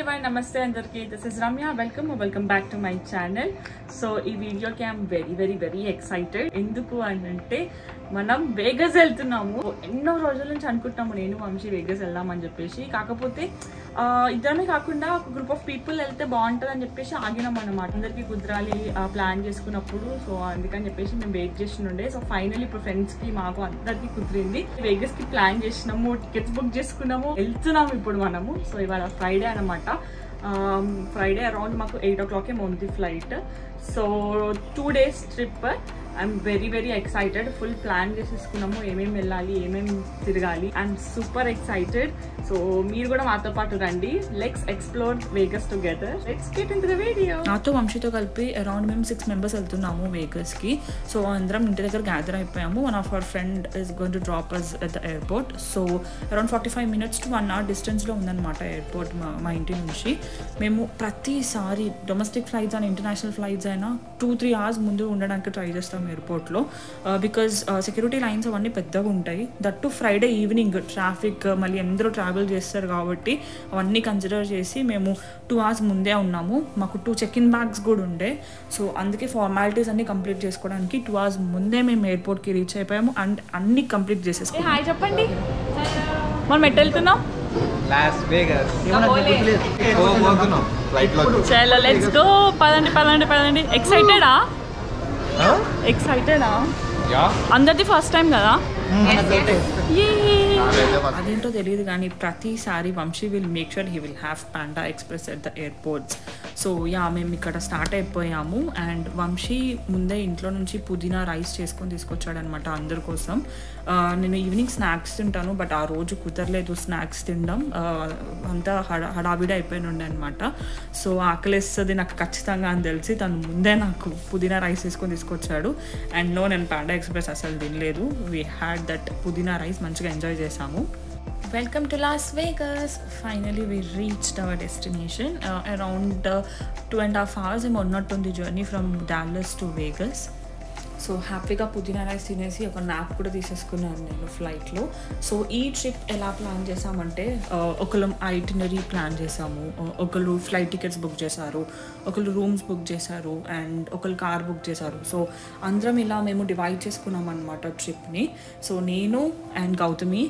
everyone, namaste andarki. This is Ramya. Welcome back to my channel. So ee video ki I'm very excited. Enduku ante మనం Vegas వెళ్తున్నాము. ఎన్నో రోజుల నుంచి అనుకుంటున్నాము నేను వంశీ వేగస్ వెళ్దామని చెప్పేసి. కాకపోతే ఇద్దరమే కాకుండా ఒక గ్రూప్ ఆఫ్ పీపుల్ వెళ్తే బాగుంటుంది అని చెప్పేసి ఆగినాం అన్నమాట. అందరికి కుదరాలి ప్లాన్ చేసుకున్నప్పుడు. సో అందుకని చెప్పేసి మేము వెయిట్ చేస్తుండే. సో ఫైనల్లీ ఇప్పుడు ఫ్రెండ్స్ కి మాకు అందరికి కుదిరింది. వేగస్ కి ప్లాన్ చేసినాము, టికెట్స్ బుక్ చేసుకున్నాము, వెళ్తున్నాము ఇప్పుడు మనము. సో ఇవాళ ఫ్రైడే అనమాట. ఫ్రైడే అరౌండ్ మాకు 8 o'clock ఉంది flight. So 2 days trip. I'm very excited. Full plan చేసేసుకున్నాము ఏమేమి వెళ్ళాలి, ఏమేమి తిరగాలి. I'm super excited. సో మీరు కూడా మాతో పాటు రండి. Let's explore Vegas together. Let's get into the video. నాతో వంశీతో కలిపి అరౌండ్ మేము 6 members వెళ్తున్నాము వేగస్ కి. సో అందరం ఇంటి దగ్గర గ్యాదర్ అయిపోయాము. One of our friend is going to drop us at the airport. So around 45 minutes to 1 hour distance లో ఉందన్నమాట ఎయిర్పోర్ట్ మా ఇంటి నుంచి. మేము ప్రతిసారి domestic flights and international flights అయినా 2-3 hours ముందు ఉండడానికి ట్రై చేస్తాం ఎయిర్పోర్ట్లో. బికాజ్ సెక్యూరిటీ లైన్స్ అవన్నీ పెద్దగా ఉంటాయి. దట్టు ఫ్రైడే ఈవినింగ్ ట్రాఫిక్, మళ్ళీ అందరూ ట్రావెల్ చేస్తారు కాబట్టి అవన్నీ కన్సిడర్ చేసి మేము 2 hours ముందే ఉన్నాము. మాకు 2 check-in bags కూడా ఉండే. సో అందుకే ఫార్మాలిటీస్ అన్ని కంప్లీట్ చేసుకోవడానికి 2 hours ముందే మేము ఎయిర్పోర్ట్కి రీచ్ అయిపోయాము అండ్ అన్ని కంప్లీట్ చేసేసుకున్నాం. హాయ్ చెప్పండి, మనం ఎట్టు వెళ్తున్నాం? Loss Vegas. చలో లెట్స్ గో. పదండి. ఎక్సైటెడా? అందరిది ఫస్ట్ టైం కదా. అదేంటో తెలియదు కానీ ప్రతిసారి Vamshi will make sure he will have Panda Express at the airports. So మేము ఇక్కడ స్టార్ట్ అయిపోయాము. అండ్ వంశీ ముందే ఇంట్లో నుంచి పుదీనా రైస్ చేసుకొని తీసుకొచ్చాడనమాట అందరి కోసం. నేను ఈవినింగ్ స్నాక్స్ తింటాను, బట్ ఆ రోజు కుదరలేదు స్నాక్స్ తినడం. అంతా హడావిడి అయిపోయినుండే అనమాట. సో ఆకలిస్తుంది నాకు ఖచ్చితంగా అని తెలిసి తను ముందే నాకు పుదీనా రైస్ తీసుకొని తీసుకొచ్చాడు. అండ్ నేను పాండా ఎక్స్ప్రెస్ అసలు తినలేదు. వీ హ్యాడ్ దట్ పుదీనా రైస్, మంచిగా ఎంజాయ్ చేసాము. Welcome to Las Vegas. Finally we reached our destination. Around 2.5 hours ఉన్నట్టుంది journey from Dallas to Vegas. So హ్యాపీగా పుదీనా రైస్ తినేసి ఒక నాప్ కూడా తీసేసుకున్నాను నేను ఫ్లైట్లో. సో ఈ ట్రిప్ ఎలా ప్లాన్ చేసామంటే, ఒకళ్ళు ఐటినరీ ప్లాన్ చేసాము, ఒకళ్ళు ఫ్లైట్ టికెట్స్ బుక్ చేశారు, ఒకళ్ళు రూమ్స్ బుక్ చేశారు, అండ్ ఒకళ్ళు కార్ బుక్ చేశారు. సో అందరం ఇలా మేము డివైడ్ చేసుకున్నాం అనమాట ట్రిప్ని. సో నేను అండ్ గౌతమి,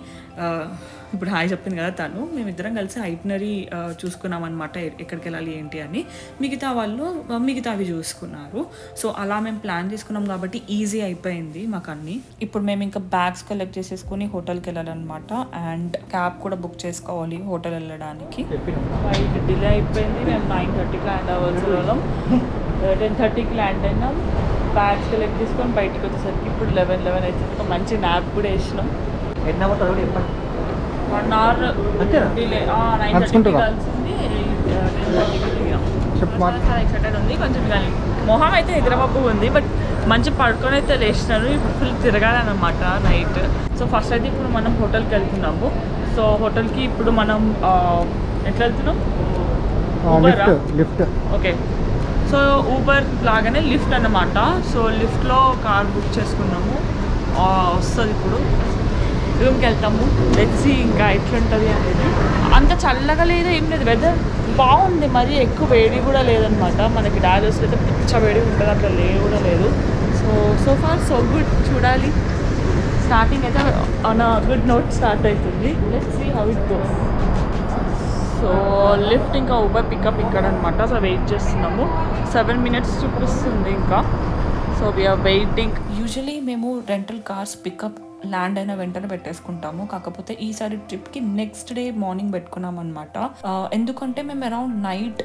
ఇప్పుడు హాయ్ చెప్పింది కదా తను, మేమిద్దరం కలిసి ఐటినరీ చూసుకున్నాం అనమాట, ఎక్కడికి వెళ్ళాలి ఏంటి అని. మిగతా వాళ్ళు మిగతావి చూసుకున్నారు. సో అలా మేము ప్లాన్ చేసుకున్నాం కాబట్టి ఈజీ అయిపోయింది మాకు అన్నీ. ఇప్పుడు మేము ఇంకా బ్యాగ్స్ కలెక్ట్ చేసేసుకుని హోటల్కి వెళ్ళాలన్నమాట. అండ్ క్యాబ్ కూడా బుక్ చేసుకోవాలి హోటల్ వెళ్ళడానికి. ఫ్లైట్ డిలే అయిపోయింది. మేము 9:30కి ల్యాండ్ అవ్వాల్సి వాళ్ళం. 10:30కి ల్యాండ్ అయినాం. బ్యాగ్స్ కలెక్ట్ చేసుకొని బయటకు వచ్చేసరికి ఇప్పుడు 11 అవుతుంది. మంచి నాప్ కూడా వేసినాం. 1 hour డిలే. 9:30కి కలిసింది, 10:30కి దిగాం. చాలా ఎక్సైటెడ్ ఉంది. కొంచెం కానీ మొహం అయితే నిద్రమబ్బు ఉంది, బట్ మంచి పడుకొని అయితే లేచినాను. ఇప్పుడు ఫుల్ తిరగాలన్నమాట నైట్. సో ఫస్ట్ అయితే ఇప్పుడు మనం హోటల్కి వెళ్తున్నాము. సో హోటల్కి ఇప్పుడు మనం ఎట్లా వెళ్తున్నాం? లిఫ్ట్. ఓకే, సో ఊబర్ లాగానే లిఫ్ట్ అన్నమాట. సో లిఫ్ట్లో కార్ బుక్ చేసుకున్నాము. వస్తుంది ఇప్పుడు. రూమ్కి వెళ్తాము. తెచ్చి ఇంకా ఎట్లుంటుంది అనేది. అంత చల్లగా లేదు, ఏం లేదు. వెదర్ బాగుంది, మరీ ఎక్కువ వేడి కూడా లేదనమాట. మనకి డాలస్లో అయితే పిచ్చ వేడి ఉంటుంది, అట్లా కూడా లేదు. So far so good. చూడాలి. స్టార్టింగ్ అయితే on a good note start అవుతుంది. Let's see how it goes. So Lyft ఇంకా ఊబర్ పికప్ ఇక్కడ అనమాట. సో వెయిట్ చేస్తున్నాము. 7 minutes చూపిస్తుంది ఇంకా. So we are waiting. యూజువలీ మేము రెంటల్ కార్స్ పికప్ ల్యాండ్ అయిన వెంటనే పెట్టేసుకుంటాము. కాకపోతే ఈసారి ట్రిప్కి నెక్స్ట్ డే మార్నింగ్ పెట్టుకున్నాం అనమాట. ఎందుకంటే మేము అరౌండ్ నైట్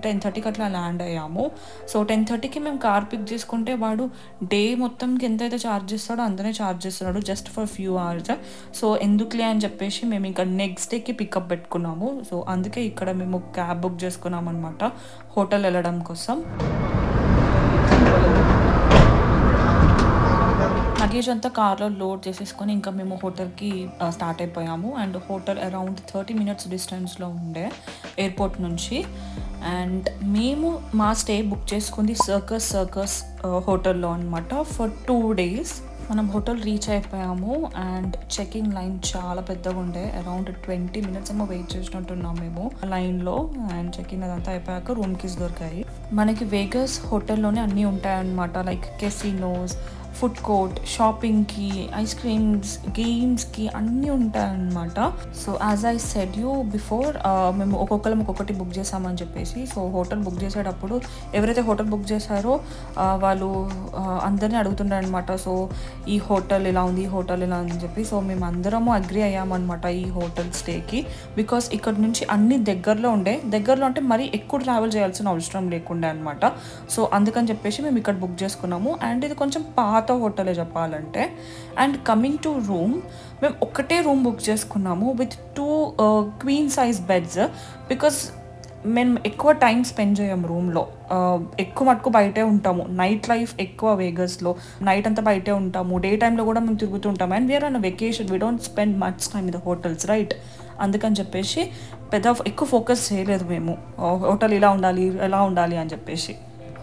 10:30కి అట్లా ల్యాండ్ అయ్యాము. సో 10:30కి మేము కార్ పిక్ చేసుకుంటే వాడు డే మొత్తంకి ఎంతైతే ఛార్జ్ చేస్తాడో అంతనే ఛార్జ్ చేస్తున్నాడు, just for few hours. So ఎందుకులే అని చెప్పేసి మేము ఇంకా నెక్స్ట్ డేకి పికప్ పెట్టుకున్నాము. సో అందుకే ఇక్కడ మేము క్యాబ్ బుక్ చేసుకున్నాం అనమాట హోటల్ వెళ్ళడం కోసం. లగేజ్ అంతా కార్లో లోడ్ చేసేసుకొని ఇంకా మేము హోటల్కి స్టార్ట్ అయిపోయాము. అండ్ హోటల్ అరౌండ్ 30 minutes డిస్టెన్స్లో ఉండే ఎయిర్పోర్ట్ నుంచి. అండ్ మేము మా స్టే బుక్ చేసుకుంది సర్కస్ హోటల్లో అనమాట ఫర్ 2 days. మనం హోటల్ రీచ్ అయిపోయాము అండ్ చెకింగ్ లైన్ చాలా పెద్దగా ఉండే, అరౌండ్ 20 minutes ఏమో వెయిట్ చేసినట్టున్నాం మేము లైన్లో. అండ్ చెకింగ్ అదంతా అయిపోయాక రూమ్ కీస్ దొరికాయి. మనకి వేగస్ హోటల్లోనే అన్నీ ఉంటాయన్నమాట, లైక్ కెసినోస్, ఫుడ్ కోర్ట్, షాపింగ్కి, ఐస్ క్రీమ్స్, గేమ్స్కి అన్నీ ఉంటాయన్నమాట. So as I said you before, మేము ఒక్కొక్కరం ఒక్కొక్కటి బుక్ చేసామని చెప్పేసి. సో హోటల్ బుక్ చేసేటప్పుడు ఎవరైతే హోటల్ బుక్ చేశారో వాళ్ళు అందరినీ అడుగుతుండే అనమాట, సో ఈ హోటల్ ఇలా ఉంది, ఈ హోటల్ ఇలా ఉంది అని చెప్పి. సో మేము అందరము అగ్రి అయ్యామన్నమాట ఈ హోటల్ స్టేకి, బికాస్ ఇక్కడ నుంచి అన్ని దగ్గరలో అంటే మరీ ఎక్కువ ట్రావెల్ చేయాల్సిన అవసరం లేకుండే అనమాట. సో అందుకని చెప్పేసి మేము ఇక్కడ బుక్ చేసుకున్నాము. అండ్ ఇది కొంచెం పాత హోటలే చెప్పాలంటే. అండ్ కమింగ్ టు రూమ్, మేము ఒకటే రూమ్ బుక్ చేసుకున్నాము with 2 queen size beds, because మేము ఎక్కువ టైం స్పెండ్ చేయం రూమ్లో, ఎక్కువ మటుకు బయటే ఉంటాము. నైట్ లైఫ్ ఎక్కువ వేగస్లో, నైట్ అంతా బయటే ఉంటాము, డే టైంలో కూడా మేము తిరుగుతూ ఉంటాము. And we're on vacation, we don't spend much time in the hotels, right? అందుకని చెప్పేసి ఎక్కువ ఫోకస్ చేయలేదు మేము హోటల్ ఇలా ఉండాలి ఎలా ఉండాలి అని చెప్పేసి.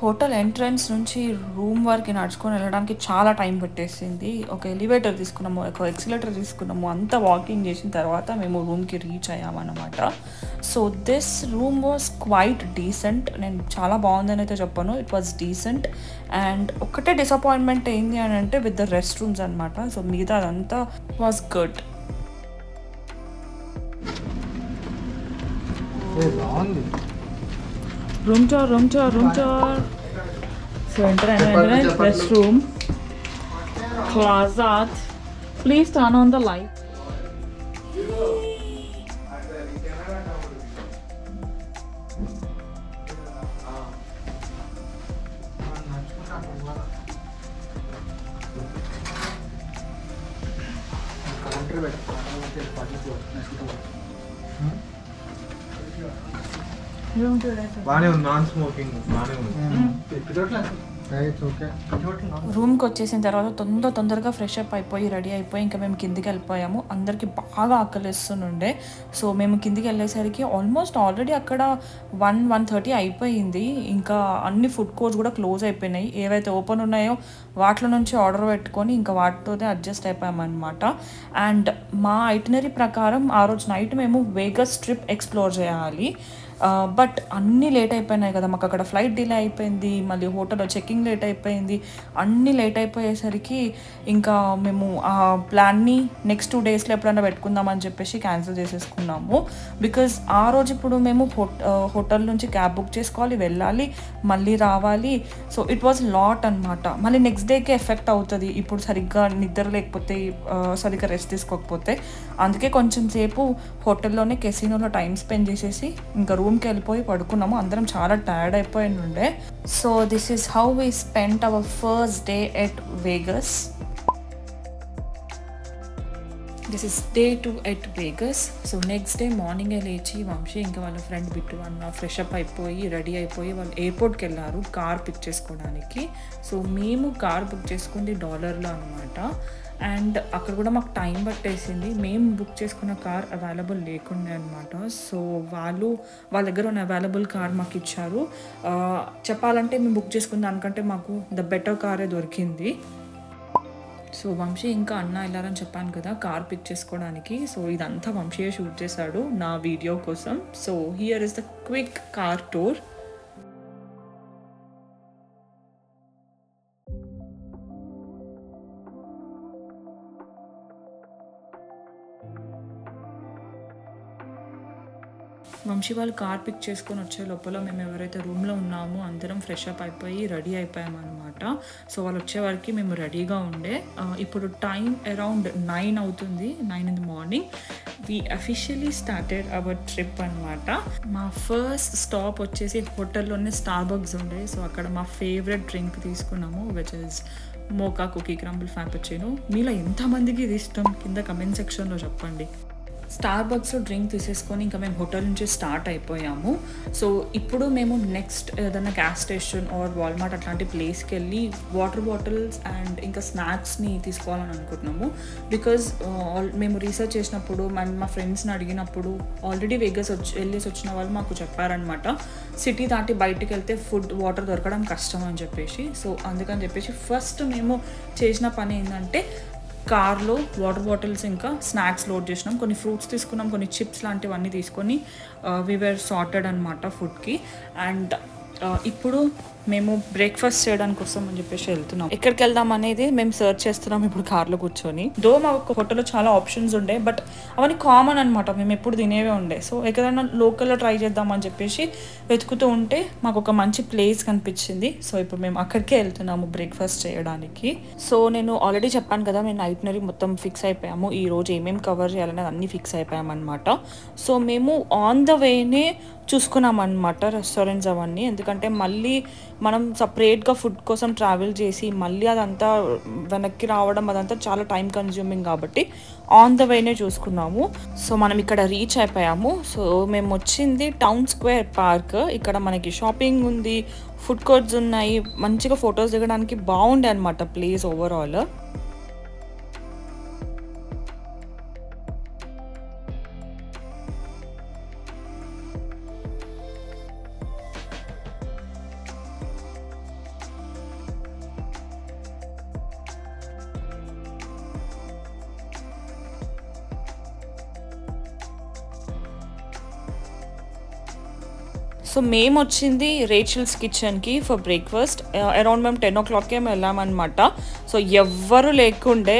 హోటల్ ఎంట్రన్స్ నుంచి రూమ్ వరకు నడుచుకొని వెళ్ళడానికి చాలా టైం పట్టేసింది. ఒక ఎలివేటర్ తీసుకున్నాము, ఒక ఎక్సిలేటర్ తీసుకున్నాము, అంతా వాకింగ్ చేసిన తర్వాత మేము రూమ్కి రీచ్ అయ్యామన్నమాట. So this room was quite decent. నేను చాలా బాగుందని అయితే చెప్పాను, ఇట్ వాజ్ డీసెంట్. అండ్ ఒకటే డిసప్పాయింట్మెంట్ ఏంది అని అంటే విత్ ద రెస్ట్ రూమ్స్ అనమాట. సో మిగతా అదంతా was good. Room tour. So enter restroom, closet. Please turn on the light. బానే ఉంది, నాన్ స్మోకింగ్ బానే ఉంది. రూమ్కి వచ్చేసిన తర్వాత తొందరగా ఫ్రెష్ అప్ అయిపోయి రెడీ అయిపోయి ఇంకా మేము కిందికి వెళ్ళిపోయాము. అందరికీ బాగా ఆకలిస్తుండే. సో మేము కిందికి వెళ్ళేసరికి ఆల్రెడీ అక్కడ 1:30 అయిపోయింది. ఇంకా అన్ని ఫుడ్ కోర్ట్స్ కూడా క్లోజ్ అయిపోయినాయి. ఏవైతే ఓపెన్ ఉన్నాయో వాటిలో నుంచి ఆర్డర్ పెట్టుకొని ఇంకా వాటితోనే అడ్జస్ట్ అయిపోయామన్నమాట. అండ్ మా ఐటినరీ ప్రకారం ఆ రోజు నైట్ మేము వేగస్ ట్రిప్ ఎక్స్ప్లోర్ చేయాలి. బట్ అన్నీ లేట్ అయిపోయినాయి కదా, మాకు అక్కడ ఫ్లైట్ డిలే అయిపోయింది, మళ్ళీ హోటల్లో చెక్కింగ్ లేట్ అయిపోయింది. అన్నీ లేట్ అయిపోయేసరికి ఇంకా మేము ఆ ప్లాన్ని నెక్స్ట్ 2 daysలో ఎప్పుడైనా పెట్టుకుందామని చెప్పేసి క్యాన్సిల్ చేసేసుకున్నాము. బికాజ్ ఆ రోజు ఇప్పుడు మేము హోటల్ నుంచి క్యాబ్ బుక్ చేసుకోవాలి, వెళ్ళాలి, మళ్ళీ రావాలి. సో ఇట్ వాజ్ లాట్ అనమాట. మళ్ళీ నెక్స్ట్ డేకి ఎఫెక్ట్ అవుతుంది ఇప్పుడు సరిగ్గా నిద్ర లేకపోతే, సరిగ్గా రెస్ట్ తీసుకోకపోతే. అందుకే కొంచెం సేపు హోటల్లోనే కెసినోలో టైం స్పెండ్ చేసేసి ఇంకా రూమ్కి వెళ్ళిపోయి పడుకున్నాము. అందరం చాలా టైర్డ్ అయిపోయి ఉండే. So this is how we spent our first day at Vegas. This is day 2 at Vegas. So next day మార్నింగే లేచి వంశీ ఇంకా వాళ్ళ ఫ్రెండ్ బిట్టు అన్న ఫ్రెష్ అప్ అయిపోయి రెడీ అయిపోయి వాళ్ళు ఎయిర్పోర్ట్కి వెళ్ళారు కార్ పిక్ చేసుకోవడానికి. సో మేము కార్ బుక్ చేసుకుంది $లో అనమాట. అండ్ అక్కడ కూడా మాకు టైం పట్టేసింది. మేము బుక్ చేసుకున్న కార్ అవైలబుల్ లేకుండే అనమాట. సో వాళ్ళ దగ్గర ఉన్న అవైలబుల్ కార్ మాకు ఇచ్చారు. చెప్పాలంటే మేము బుక్ చేసుకున్న దానికంటే మాకు ద బెటర్ కారే దొరికింది. సో వంశీ ఇంకా అన్న వెళ్ళారని చెప్పాను కదా కార్ పిక్ చేసుకోవడానికి. సో ఇదంతా వంశీయే షూట్ చేశాడు నా వీడియో కోసం. So here is the quick car tour. Vamshi వాళ్ళు కార్ పిక్ చేసుకొని వచ్చే లోపల మేము ఎవరైతే రూమ్లో ఉన్నామో అందరం ఫ్రెష్ అప్ అయిపోయి రెడీ అయిపోయామన్నమాట. సో వాళ్ళు వచ్చేవారికి మేము రెడీగా ఉండే. ఇప్పుడు టైం అరౌండ్ 9 అవుతుంది, 9 in the morning. We officially started our trip అనమాట. మా ఫస్ట్ స్టాప్ వచ్చేసి హోటల్లోనే స్టార్బక్స్ ఉండే. సో అక్కడ మా ఫేవరెట్ డ్రింక్ తీసుకున్నాము, which is mocha cookie crumble frappuccino. మీలో ఎంతమందికి ఇది ఇష్టం కింద కమెంట్ సెక్షన్లో చెప్పండి. స్టార్బక్స్లో డ్రింక్ తీసేసుకొని ఇంకా మేము హోటల్ నుంచి స్టార్ట్ అయిపోయాము. సో ఇప్పుడు మేము నెక్స్ట్ ఏదైనా గ్యాస్ స్టేషన్ ఆర్ వాల్మార్ట్ అట్లాంటి ప్లేస్కి వెళ్ళి వాటర్ బాటిల్స్ అండ్ ఇంకా స్నాక్స్ని తీసుకోవాలని అనుకుంటున్నాము. బికాజ్ మేము రీసెర్చ్ చేసినప్పుడు మా ఫ్రెండ్స్ని అడిగినప్పుడు ఆల్రెడీ వేగస్ వెళ్ళేసి వచ్చిన వాళ్ళు మాకు చెప్పారనమాట, సిటీ దాటి బయటికి వెళ్తే ఫుడ్ వాటర్ దొరకడం కష్టం అని చెప్పేసి. సో అందుకని చెప్పేసి ఫస్ట్ మేము చేసిన పని ఏంటంటే కార్లో వాటర్ బాటిల్స్ ఇంకా స్నాక్స్ లోడ్ చేసినాం, కొన్ని ఫ్రూట్స్ తీసుకున్నాం, కొన్ని చిప్స్ లాంటివన్నీ తీసుకొని వి వర్ సార్టెడ్ అనమాట ఫుడ్కి. అండ్ ఇప్పుడు మేము బ్రేక్ఫాస్ట్ చేయడానికి కోసం అని చెప్పేసి వెళ్తున్నాం. ఎక్కడికి వెళ్దాం అనేది మేము సర్చ్ చేస్తున్నాం ఇప్పుడు కార్లో కూర్చొని. దో మా హోటల్లో చాలా ఆప్షన్స్ ఉండే, బట్ అవన్నీ కామన్ అనమాట, మేము ఎప్పుడు తినేవే ఉండే. సో ఎక్కడైనా లోకల్లో ట్రై చేద్దామని చెప్పేసి వెతుకుతూ ఉంటే మాకు ఒక మంచి ప్లేస్ కనిపించింది. సో ఇప్పుడు మేము అక్కడికే వెళ్తున్నాము బ్రేక్ఫాస్ట్ చేయడానికి. సో నేను ఆల్రెడీ చెప్పాను కదా, మేము నైట్నరీ మొత్తం ఫిక్స్ అయిపోయాము, ఈ రోజు ఏమేమి కవర్ చేయాలనేది అన్నీ ఫిక్స్ అయిపోయామన్నమాట. సో మేము ఆన్ ద వేనే చూసుకున్నాం అనమాట రెస్టారెంట్స్ అవన్నీ, ఎందుకంటే మళ్ళీ మనం సపరేట్గా ఫుడ్ కోసం ట్రావెల్ చేసి మళ్ళీ అదంతా వెనక్కి రావడం అదంతా చాలా టైం కన్జ్యూమింగ్ కాబట్టి ఆన్ ద వేనే చూసుకున్నాము. సో మనం ఇక్కడ రీచ్ అయిపోయాము. సో మేము వచ్చింది టౌన్ స్క్వేర్ పార్క్. ఇక్కడ మనకి షాపింగ్ ఉంది, ఫుడ్ కోర్ట్స్ ఉన్నాయి, మంచిగా ఫొటోస్ దిగడానికి బాగుండే అనమాట ప్లేస్ ఓవరాల్. సో మేము వచ్చింది రేచల్స్ కిచెన్కి ఫర్ బ్రేక్ఫాస్ట్. అరౌండ్ మేము 10 o'clockకే వెళ్ళామన్నమాట. సో ఎవ్వరు లేకుండే,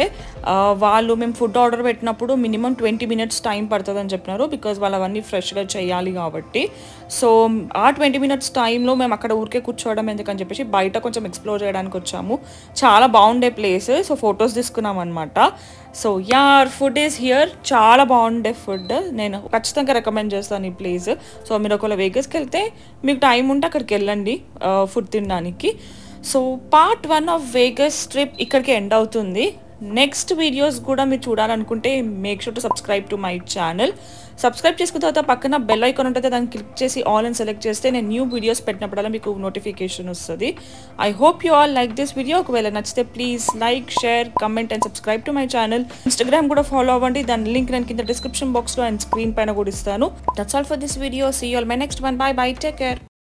వాళ్ళు మేము ఫుడ్ ఆర్డర్ పెట్టినప్పుడు మినిమం 20 minutes టైం పడుతుందని చెప్పినారు, బికాజ్ వాళ్ళు అవన్నీ ఫ్రెష్గా చేయాలి కాబట్టి. సో ఆ 20 minutes టైంలో మేము అక్కడ ఊరికే కూర్చోవడం ఎందుకని చెప్పేసి బయట కొంచెం ఎక్స్ప్లోర్ చేయడానికి వచ్చాము. చాలా బాగుండే ప్లేస్, సో ఫొటోస్ తీసుకున్నాం అనమాట. సో యార్ ఫుడ్ ఈజ్ హియర్, చాలా బాగుండే ఫుడ్, నేను ఖచ్చితంగా రికమెండ్ చేస్తాను ఈ ప్లేస్. సో మీరు ఒకవేళ వేగస్కి వెళ్తే మీకు టైం ఉంటే అక్కడికి వెళ్ళండి ఫుడ్ తినడానికి. So part 1 of Vegas trip ఇక్కడికి ఎండ్ అవుతుంది. నెక్స్ట్ వీడియోస్ కూడా మీరు చూడాలనుకుంటే make sure to subscribe to my channel. Subscribe చేసుకున్న తర్వాత పక్కన బెల్ ఐకాన్ ఉంటుంది, దాన్ని క్లిక్ చేసి ఆల్ అని సెలెక్ట్ చేస్తే నేను న్యూ వీడియోస్ పెట్టినప్పుడల్లా మీకు నోటిఫికేషన్ వస్తుంది. I hope you all like this video. ఒకవేళ నచ్చితే please like, share, comment and subscribe to my channel. Instagram కూడా ఫాలో అవ్వండి, దాని లింక్ నేను కింద డిస్క్రిప్షన్ బాక్స్లో అండ్ స్క్రీన్ పైన కూడా ఇస్తాను. That's all for this video. See you all my next one. Bye bye, take care.